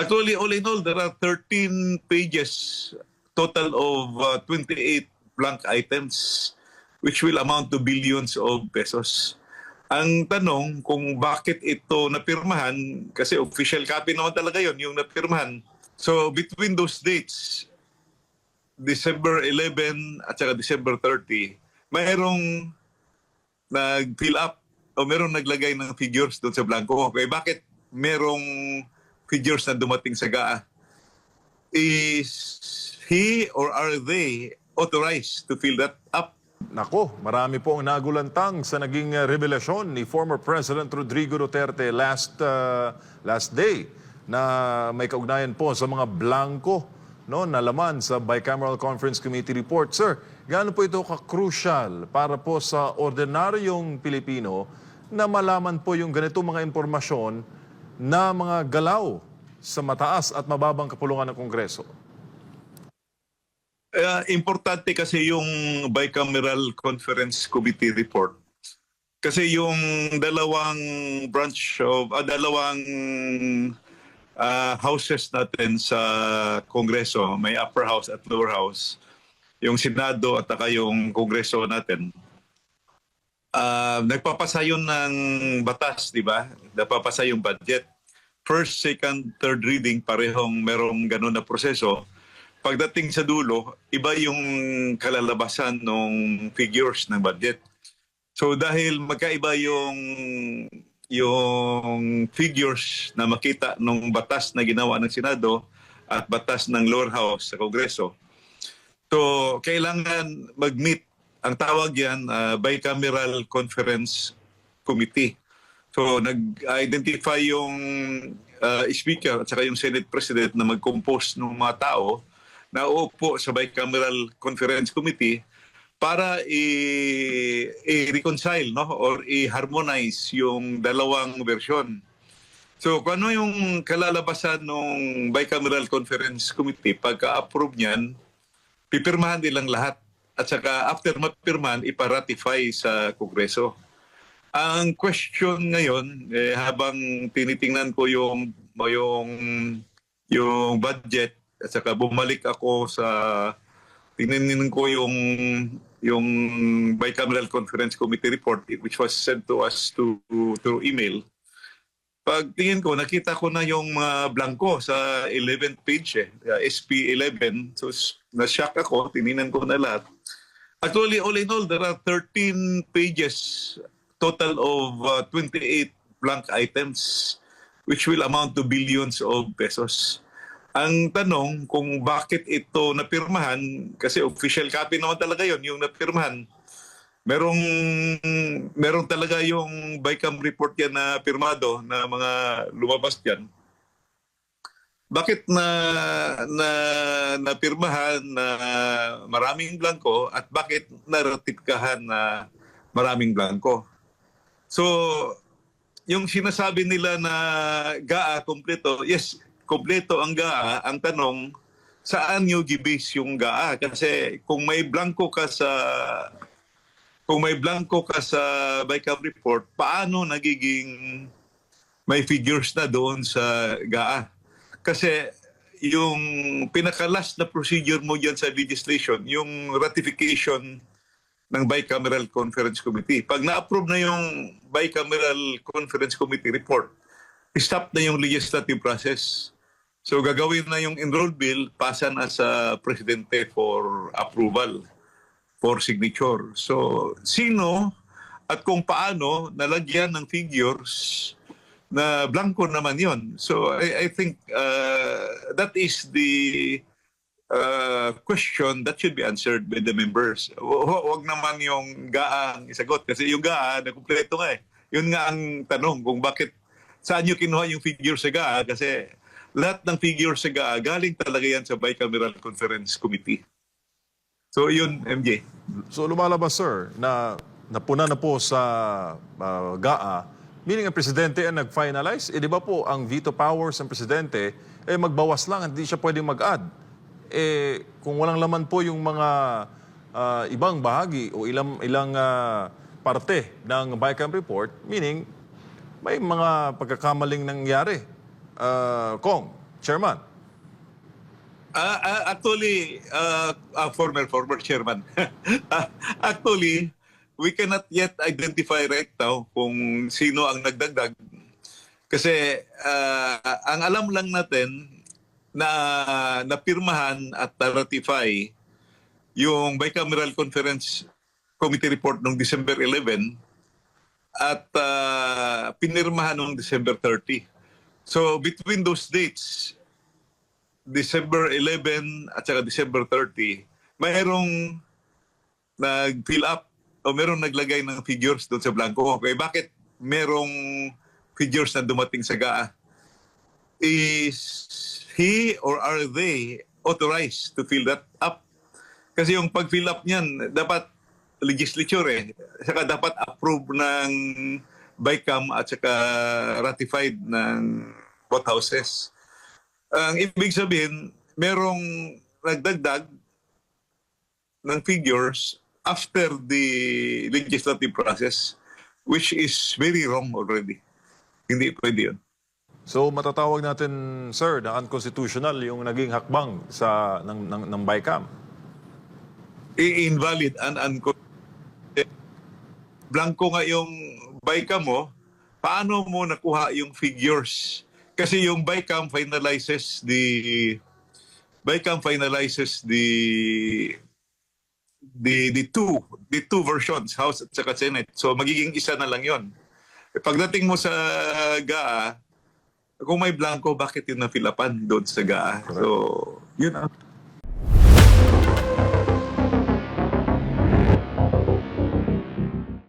Actually, all in all, there are 13 pages, total of 28 blank items, which will amount to billions of pesos. Ang tanong kung bakit ito napirmahan, kasi official copy naman talaga yon yung napirmahan. So between those dates, December 11 at saka December 30, mayroong nag-fill up o mayroong naglagay ng figures doon sa blanco. Okay, bakit merong figures na dumating sa GAA? Is he or are they authorized to fill that up? Nako, marami po ang nagulantang sa naging revelasyon ni former President Rodrigo Duterte last day na may kaugnayan po sa mga blanco na laman sa Bicameral Conference Committee report. Sir, gaano po ito ka-crucial para po sa ordinaryong Pilipino na malaman po yung ganitong mga impormasyon na mga galaw sa mataas at mababang kapulungan ng Kongreso? Importante kasi yung Bicameral Conference Committee report. Kasi yung dalawang houses natin sa Kongreso, may upper house at lower house, yung Senado at saka yung Kongreso natin, nagpapasa yun ng batas, di ba? Nagpapasa yung budget. First, second, third reading, parehong merong ganun na proseso. Pagdating sa dulo, iba yung kalalabasan ng figures ng budget. So dahil magkaiba yung figures na makita ng batas na ginawa ng Senado at batas ng lower house sa Kongreso. So kailangan mag-meet, ang tawag yan, Bicameral Conference Committee. So nag-identify yung Speaker at saka yung Senate President na mag-compose ng mga tao na uupo sa Bicameral Conference Committee para i-reconcile or i-harmonize yung dalawang version. So kung ano yung kalalabasan ng Bicameral Conference Committee, pagka-approve niyan, pipirmahan nilang lahat. At saka after mapirmahan, iparatify sa Kongreso. Ang question ngayon, habang tinitingnan ko yung budget, at saka bumalik ako sa tingnan ko yung Bicameral Conference Committee report which was sent to us through email. Pag tingin ko, nakita ko na yung mga blanco sa 11th page, SP 11. So na-shock ako, tininan ko na lahat. Actually, all in all, there are 13 pages, total of 28 blank items, which will amount to billions of pesos. Ang tanong kung bakit ito napirmahan, kasi official copy naman talaga yon yung napirmahan. Merong talaga yung Bicam report yan na pirmado na mga lumabas yan. Bakit napirmahan na maraming blanco at bakit naratipkahan na maraming blanco? So, yung sinasabi nila na GAA kompleto, yes, kompleto ang GAA. Ang tanong, saan nyo gibase yung GAA? Kasi kung may blanco ka sa Bicam report, paano nagiging may figures na doon sa GAA? Kasi yung pinaka-last na procedure mo dyan sa legislation, yung ratification ng Bicameral Conference Committee. Pag na-approve na yung Bicameral Conference Committee report, stop na yung legislative process. So gagawin na yung enrolled bill, pasa na sa Presidente for approval, for signature. So sino at kung paano nalagyan ng figures na blanco naman yon. So I think that is the question that should be answered by the members. Huwag naman yung GAA ang isagot kasi yung GAA nakumpleto nga eh. Yun nga ang tanong kung bakit saan nyo kinuha yung figure sa GAA kasi lahat ng figure sa GAA galing talaga yan sa Bicameral Conference Committee. So yun, MJ. So lumalabas, sir, na napuna na po sa GAA, meaning ang presidente ay nag-finalize. Di ba po ang veto powers ng presidente magbawas lang, hindi siya pwedeng mag-add. Kung walang laman po yung mga ibang bahagi o ilang parte ng Bicam report, meaning may mga pagkakamaling nangyari. Kong? Chairman. Actually, former chairman. Actually, we cannot yet identify right now kung sino ang nagdagdag. Kasi ang alam lang natin na napirmahan at ratify yung Bicameral Conference Committee Report noong December 11 at pinirmahan noong December 30. So between those dates, December 11 at saka December 30, mayroong nag-fill up o mayroong naglagay ng figures doon sa blanco. Okay, bakit merong figures na dumating sa GAA? Is he or are they authorized to fill that up? Kasi yung pag-fill up niyan, dapat legislature saka dapat approve ng BICAM at saka ratified ng both houses. Ang ibig sabihin, merong nagdagdag ng figures after the legislative process, which is very wrong already. Hindi pwede yun. So matatawag natin, sir, na unconstitutional yung naging hakbang ng BICAM. Invalid and blanco nga yung BICAM mo, paano mo nakuha yung figures? Kasi yung BICAM finalizes the two versions, House at saka Senate. So magiging isa na lang 'yon. Pagdating mo sa GAA, kung may blanco, bakit yun nafilapan doon sa GAA? So, yun ang